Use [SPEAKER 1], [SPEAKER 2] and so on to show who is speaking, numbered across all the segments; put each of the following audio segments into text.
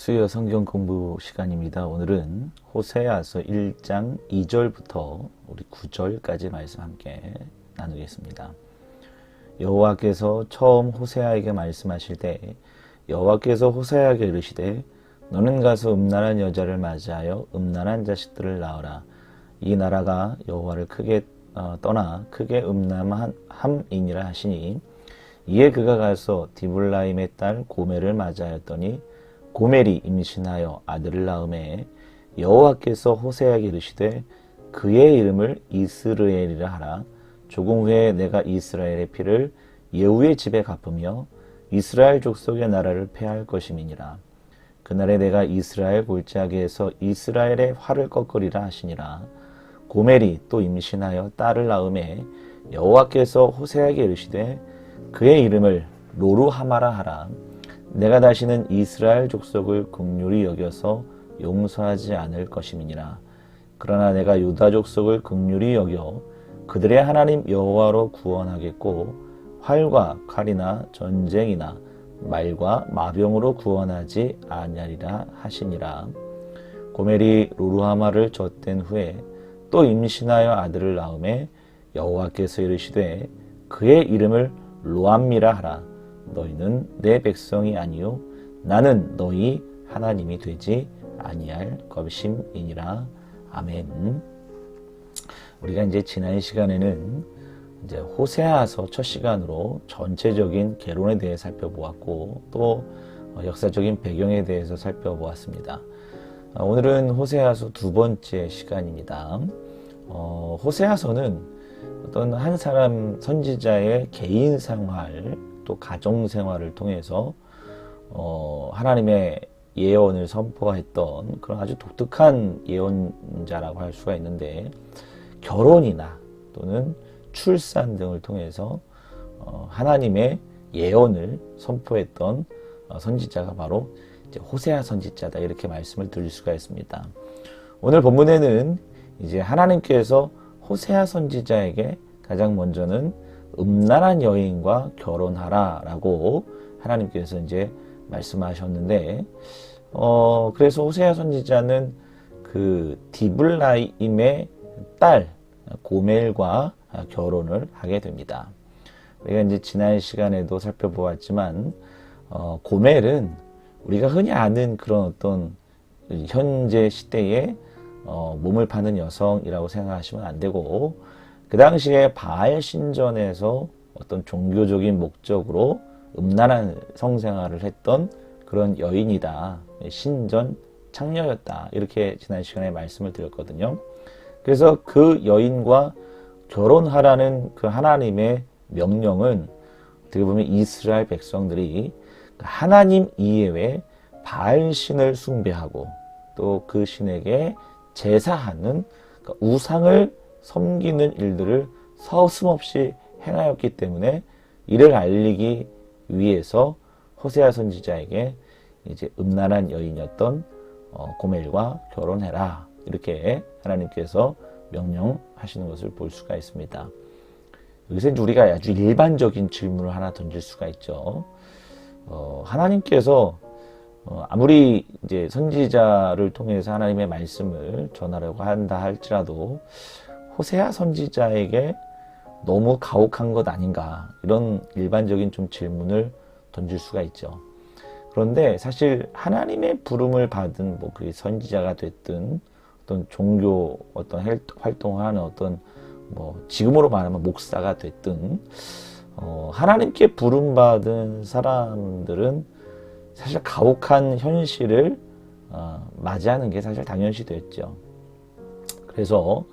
[SPEAKER 1] 수요 성경 공부 시간입니다. 오늘은 호세아서 1장 2절부터 우리 9절까지 말씀 함께 나누겠습니다. 여호와께서 처음 호세아에게 말씀하실 때 여호와께서 호세아에게 이르시되 너는 가서 음란한 여자를 맞이하여 음란한 자식들을 낳으라. 이 나라가 여호와를 크게 떠나 크게 음란함이니라 하시니 이에 그가 가서 디블라임의 딸 고멜을 맞이하였더니 고멜이 임신하여 아들을 낳음에 여호와께서 호세아에게 이르시되 그의 이름을 이스르엘이라 하라. 조금 후에 내가 이스라엘의 피를 예후의 집에 갚으며 이스라엘 족속의 나라를 폐할 것임이니라. 그날에 내가 이스라엘 골짜기에서 이스라엘의 활을 꺾으리라 하시니라. 고멜이 또 임신하여 딸을 낳음에 여호와께서 호세아에게 이르시되 그의 이름을 로루하마라 하라. 내가 다시는 이스라엘 족속을 긍휼히 여겨서 용서하지 않을 것임이니라. 그러나 내가 유다 족속을 긍휼히 여겨 그들의 하나님 여호와로 구원하겠고 활과 칼이나 전쟁이나 말과 마병으로 구원하지 아니하리라 하시니라. 고멜이 로루하마를 젖댄 후에 또 임신하여 아들을 낳음에 여호와께서 이르시되 그의 이름을 로암미라 하라. 너희는 내 백성이 아니요 나는 너희 하나님이 되지 아니할 것임이니라. 아멘. 우리가 이제 지난 시간에는 이제 호세아서 첫 시간으로 전체적인 개론에 대해 살펴보았고 또 역사적인 배경에 대해서 살펴보았습니다. 오늘은 호세아서 두 번째 시간입니다. 호세아서는 어떤 한 사람 선지자의 개인 생활 또 가정 생활을 통해서 하나님의 예언을 선포했던 그런 아주 독특한 예언자라고 할 수가 있는데 결혼이나 또는 출산 등을 통해서 하나님의 예언을 선포했던 선지자가 바로 이제 호세아 선지자다 이렇게 말씀을 드릴 수가 있습니다. 오늘 본문에는 이제 하나님께서 호세아 선지자에게 가장 먼저는 음란한 여인과 결혼하라 라고 하나님께서 이제 말씀하셨는데 그래서 호세아 선지자는 그 디블라임의 딸 고멜과 결혼을 하게 됩니다. 우리가 이제 지난 시간에도 살펴보았지만 고멜은 우리가 흔히 아는 그런 어떤 현재 시대에 몸을 파는 여성이라고 생각하시면 안 되고 그 당시에 바알 신전에서 어떤 종교적인 목적으로 음란한 성생활을 했던 그런 여인이다. 신전 창녀였다. 이렇게 지난 시간에 말씀을 드렸거든요. 그래서 그 여인과 결혼하라는 그 하나님의 명령은 어떻게 보면 이스라엘 백성들이 하나님 이외에 바알 신을 숭배하고 또 그 신에게 제사하는 우상을 섬기는 일들을 서슴없이 행하였기 때문에 이를 알리기 위해서 호세아 선지자에게 이제 음란한 여인이었던 고멜과 결혼해라 이렇게 하나님께서 명령하시는 것을 볼 수가 있습니다. 여기서 이제 우리가 아주 일반적인 질문을 하나 던질 수가 있죠. 하나님께서 아무리 이제 선지자를 통해서 하나님의 말씀을 전하려고 한다 할지라도 호세아 선지자에게 너무 가혹한 것 아닌가 이런 일반적인 좀 질문을 던질 수가 있죠. 그런데 사실 하나님의 부름을 받은 뭐 그 선지자가 됐든 어떤 종교 어떤 활동을 하는 어떤 뭐 지금으로 말하면 목사가 됐든 하나님께 부름 받은 사람들은 사실 가혹한 현실을 맞이하는 게 사실 당연시 됐죠. 그래서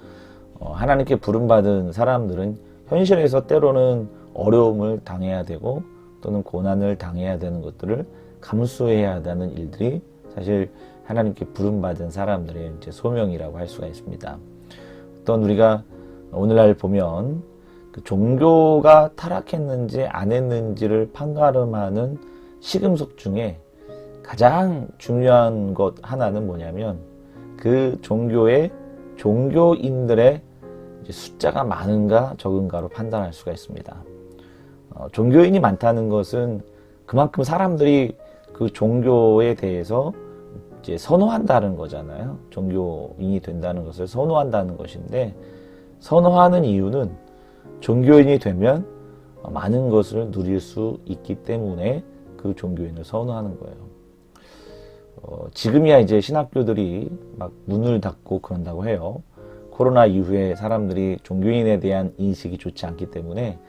[SPEAKER 1] 하나님께 부름받은 사람들은 현실에서 때로는 어려움을 당해야 되고 또는 고난을 당해야 되는 것들을 감수해야 한다는 일들이 사실 하나님께 부름받은 사람들의 이제 소명이라고 할 수가 있습니다. 어떤 우리가 오늘날 보면 그 종교가 타락했는지 안 했는지를 판가름하는 시금석 중에 가장 중요한 것 하나는 뭐냐면 그 종교의 종교인들의 숫자가 많은가 적은가로 판단할 수가 있습니다. 종교인이 많다는 것은 그만큼 사람들이 그 종교에 대해서 이제 선호한다는 거잖아요. 종교인이 된다는 것을 선호한다는 것인데, 선호하는 이유는 종교인이 되면 많은 것을 누릴 수 있기 때문에 그 종교인을 선호하는 거예요. 지금이야 이제 신학교들이 막 문을 닫고 그런다고 해요. 코로나 이후에 사람들이 종교인에 대한 인식이 좋지 않기 때문에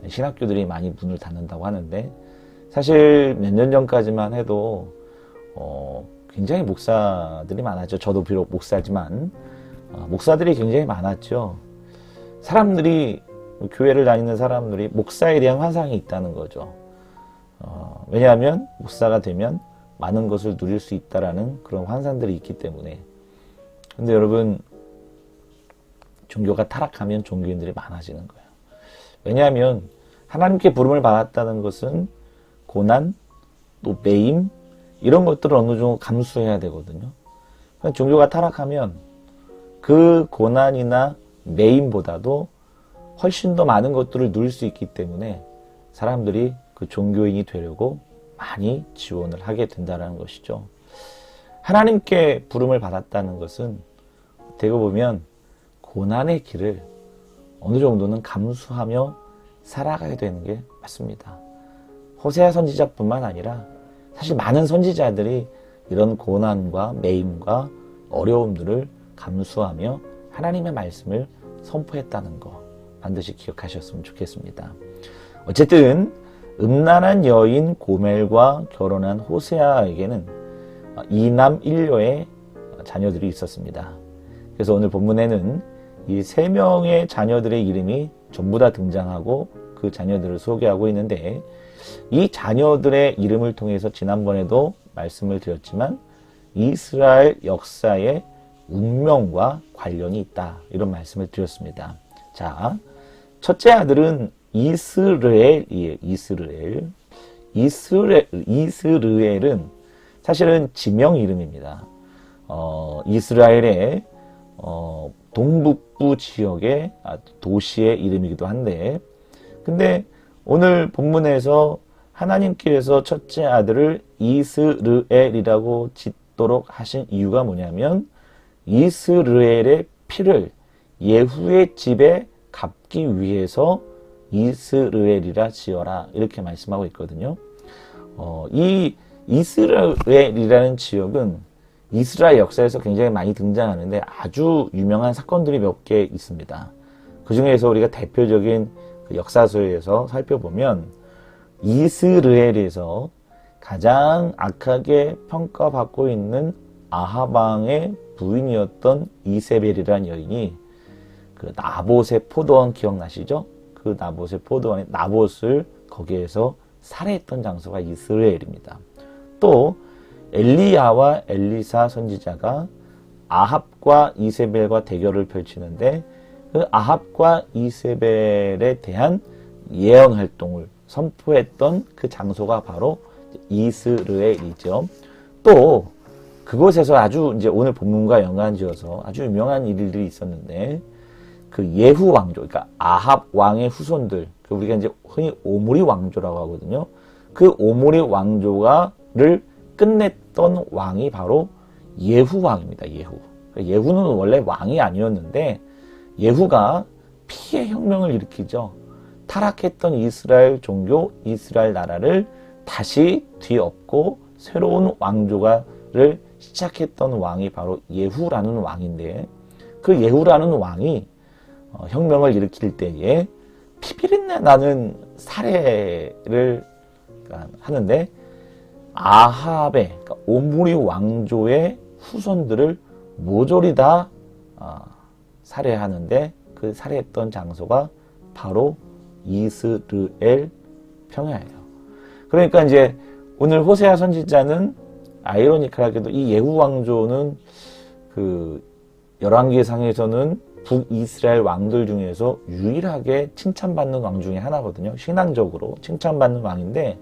[SPEAKER 1] 신학교들이 많이 문을 닫는다고 하는데, 사실 몇 년 전까지만 해도 굉장히 목사들이 많았죠. 저도 비록 목사지만 목사들이 굉장히 많았죠. 사람들이, 교회를 다니는 사람들이 목사에 대한 환상이 있다는 거죠. 왜냐하면 목사가 되면 많은 것을 누릴 수 있다라는 그런 환상들이 있기 때문에. 근데 여러분, 종교가 타락하면 종교인들이 많아지는 거예요. 왜냐하면 하나님께 부름을 받았다는 것은 고난, 또 매임, 이런 것들을 어느 정도 감수해야 되거든요. 종교가 타락하면 그 고난이나 매임보다도 훨씬 더 많은 것들을 누릴 수 있기 때문에 사람들이 그 종교인이 되려고 많이 지원을 하게 된다는 것이죠. 하나님께 부름을 받았다는 것은 대고 보면 고난의 길을 어느 정도는 감수하며 살아가야 되는 게 맞습니다. 호세아 선지자뿐만 아니라 사실 많은 선지자들이 이런 고난과 매임과 어려움들을 감수하며 하나님의 말씀을 선포했다는 거 반드시 기억하셨으면 좋겠습니다. 어쨌든 음란한 여인 고멜과 결혼한 호세아에게는 2남 1녀의 자녀들이 있었습니다. 그래서 오늘 본문에는 이 3명의 자녀들의 이름이 전부 다 등장하고 그 자녀들을 소개하고 있는데, 이 자녀들의 이름을 통해서 지난번에도 말씀을 드렸지만 이스라엘 역사의 운명과 관련이 있다, 이런 말씀을 드렸습니다. 자, 첫째 아들은 이스르엘이에요. 이스르엘은 사실은 지명 이름입니다. 이스라엘의 동북부 지역의 도시의 이름이기도 한데, 근데 오늘 본문에서 하나님께서 첫째 아들을 이스르엘이라고 짓도록 하신 이유가 뭐냐면, 이스르엘의 피를 예후의 집에 갚기 위해서 이스르엘이라 지어라, 이렇게 말씀하고 있거든요. 이 이스라엘이라는 지역은 이스라엘 역사에서 굉장히 많이 등장하는데 아주 유명한 사건들이 몇 개 있습니다. 그 중에서 우리가 대표적인 그 역사서에서 살펴보면 이스라엘에서 가장 악하게 평가받고 있는 아합 왕의 부인이었던 이세벨이라는 여인이 그 나봇의 포도원 기억나시죠? 그 나봇의 포도원에 나봇을 거기에서 살해했던 장소가 이스라엘입니다. 또 엘리야와 엘리사 선지자가 아합과 이세벨과 대결을 펼치는데, 그 아합과 이세벨에 대한 예언 활동을 선포했던 그 장소가 바로 이스라엘이죠. 또 그곳에서 아주 이제 오늘 본문과 연관지어서 아주 유명한 일들이 있었는데, 그 예후 왕조, 그러니까 아합 왕의 후손들, 우리가 이제 흔히 오므리 왕조라고 하거든요. 그 오므리 왕조가를 끝냈던 왕이 바로 예후 왕입니다. 예후. 예후는 원래 왕이 아니었는데 예후가 피해 혁명을 일으키죠. 타락했던 이스라엘 종교, 이스라엘 나라를 다시 뒤엎고 새로운 왕조가를 시작했던 왕이 바로 예후라는 왕인데, 그 예후라는 왕이 혁명을 일으킬 때에 피비린내 나는 살해를 하는데, 아합의, 그러니까 오므리 왕조의 후손들을 모조리 다 살해하는데, 그 살해했던 장소가 바로 이스라엘 평야예요. 그러니까 이제 오늘 호세아 선지자는 아이러니컬하게도 이 예후 왕조는 그 열왕기상에서는 북이스라엘 왕들 중에서 유일하게 칭찬받는 왕 중에 하나거든요. 신앙적으로 칭찬받는 왕인데,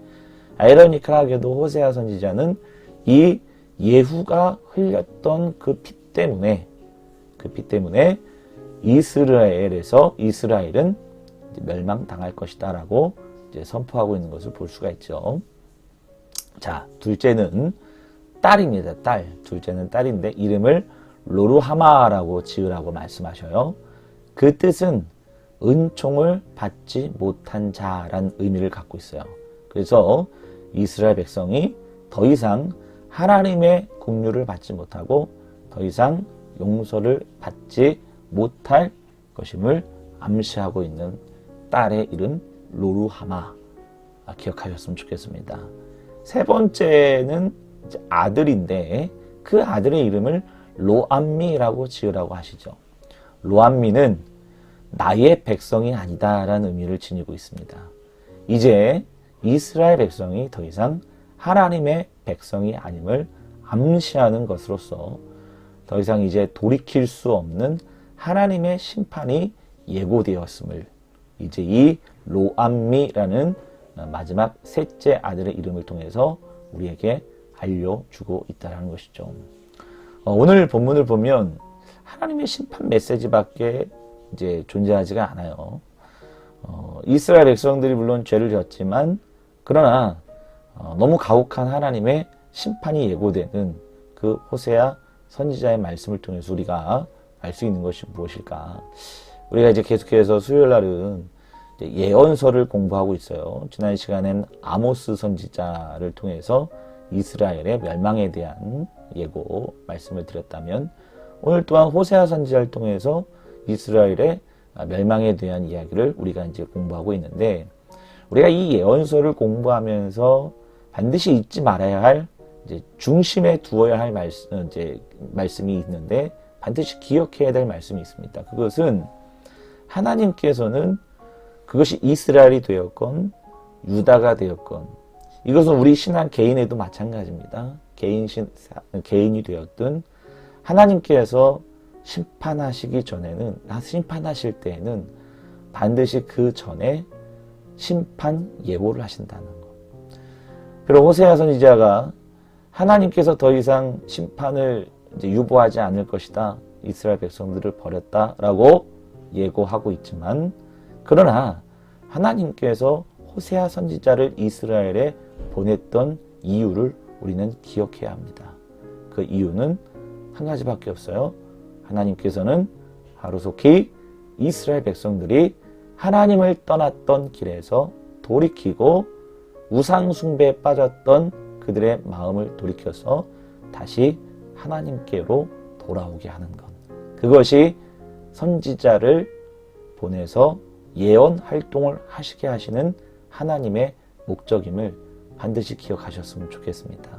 [SPEAKER 1] 아이러니컬하게도 호세아 선지자는 이 예후가 흘렸던 그 피 때문에 이스라엘은 이제 멸망당할 것이다 라고 이제 선포하고 있는 것을 볼 수가 있죠. 자, 둘째는 딸입니다. 딸. 둘째는 딸인데 이름을 로루하마라고 지으라고 말씀하셔요. 그 뜻은 은총을 받지 못한 자란 의미를 갖고 있어요. 그래서 이스라엘 백성이 더 이상 하나님의 긍휼을 받지 못하고 더 이상 용서를 받지 못할 것임을 암시하고 있는 딸의 이름 로루하마, 기억하셨으면 좋겠습니다. 세 번째는 아들인데 그 아들의 이름을 로암미라고 지으라고 하시죠. 로암미는 나의 백성이 아니다라는 의미를 지니고 있습니다. 이제 이스라엘 백성이 더 이상 하나님의 백성이 아님을 암시하는 것으로서 더 이상 이제 돌이킬 수 없는 하나님의 심판이 예고되었음을 이제 이 로암미라는 마지막 셋째 아들의 이름을 통해서 우리에게 알려주고 있다는 것이죠. 오늘 본문을 보면 하나님의 심판 메시지밖에 이제 존재하지가 않아요. 이스라엘 백성들이 물론 죄를 졌지만 그러나 너무 가혹한 하나님의 심판이 예고되는 그 호세아 선지자의 말씀을 통해서 우리가 알 수 있는 것이 무엇일까? 우리가 이제 계속해서 수요일 날은 예언서를 공부하고 있어요. 지난 시간엔 아모스 선지자를 통해서 이스라엘의 멸망에 대한 예고 말씀을 드렸다면 오늘 또한 호세아 선지자를 통해서 이스라엘의 멸망에 대한 이야기를 우리가 이제 공부하고 있는데 우리가 이 예언서를 공부하면서 반드시 잊지 말아야 할 이제 중심에 두어야 할 말씀이 있는데 반드시 기억해야 될 말씀이 있습니다. 그것은 하나님께서는 그것이 이스라엘이 되었건 유다가 되었건 이것은 우리 신앙 개인에도 마찬가지입니다. 개인이 되었든 하나님께서 심판하시기 전에는 심판하실 때에는 반드시 그 전에 심판 예고를 하신다는 것. 그리고 호세아 선지자가 하나님께서 더 이상 심판을 이제 유보하지 않을 것이다. 이스라엘 백성들을 버렸다라고 예고하고 있지만 그러나 하나님께서 호세아 선지자를 이스라엘에 보냈던 이유를 우리는 기억해야 합니다. 그 이유는 한 가지밖에 없어요. 하나님께서는 하루속히 이스라엘 백성들이 하나님을 떠났던 길에서 돌이키고 우상 숭배에 빠졌던 그들의 마음을 돌이켜서 다시 하나님께로 돌아오게 하는 것. 그것이 선지자를 보내서 예언 활동을 하시게 하시는 하나님의 목적임을 반드시 기억하셨으면 좋겠습니다.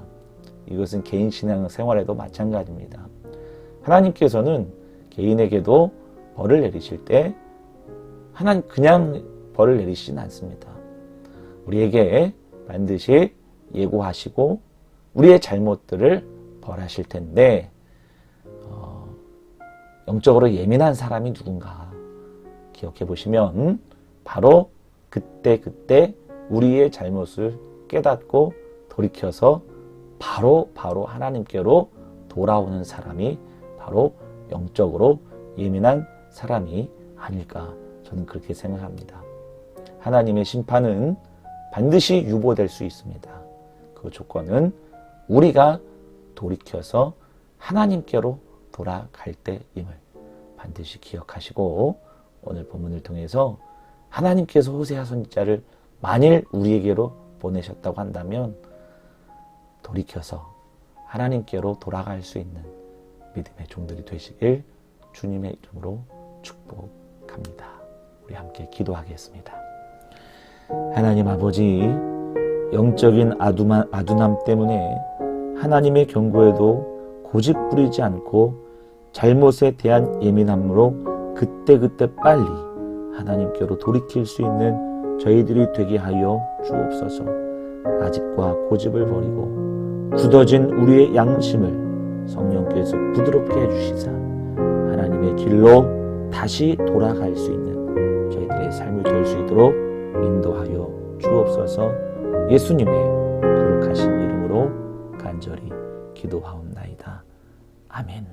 [SPEAKER 1] 이것은 개인 신앙 생활에도 마찬가지입니다. 하나님께서는 개인에게도 벌을 내리실 때 하나님 그냥 벌을 내리시진 않습니다. 우리에게 반드시 예고하시고 우리의 잘못들을 벌하실 텐데 영적으로 예민한 사람이 누군가 기억해 보시면 바로 그때 우리의 잘못을 깨닫고 돌이켜서 바로 하나님께로 돌아오는 사람이 바로 영적으로 예민한 사람이 아닐까 저는 그렇게 생각합니다. 하나님의 심판은 반드시 유보될 수 있습니다. 그 조건은 우리가 돌이켜서 하나님께로 돌아갈 때임을 반드시 기억하시고 오늘 본문을 통해서 하나님께서 호세아 선지자를 만일 우리에게로 보내셨다고 한다면 돌이켜서 하나님께로 돌아갈 수 있는 믿음의 종들이 되시길 주님의 이름으로 축복합니다. 우리 함께 기도하겠습니다. 하나님 아버지, 영적인 아둔함 때문에 하나님의 경고에도 고집 부리지 않고 잘못에 대한 예민함으로 그때 빨리 하나님께로 돌이킬 수 있는 저희들이 되게 하여 주옵소서. 아집과 고집을 버리고 굳어진 우리의 양심을 성령께서 부드럽게 해주시사 하나님의 길로 다시 돌아갈 수 있는 저희들의 삶이 될 수 있도록 인도하여 주옵소서. 예수님의 거룩하신 이름으로 간절히 기도하옵나이다. 아멘.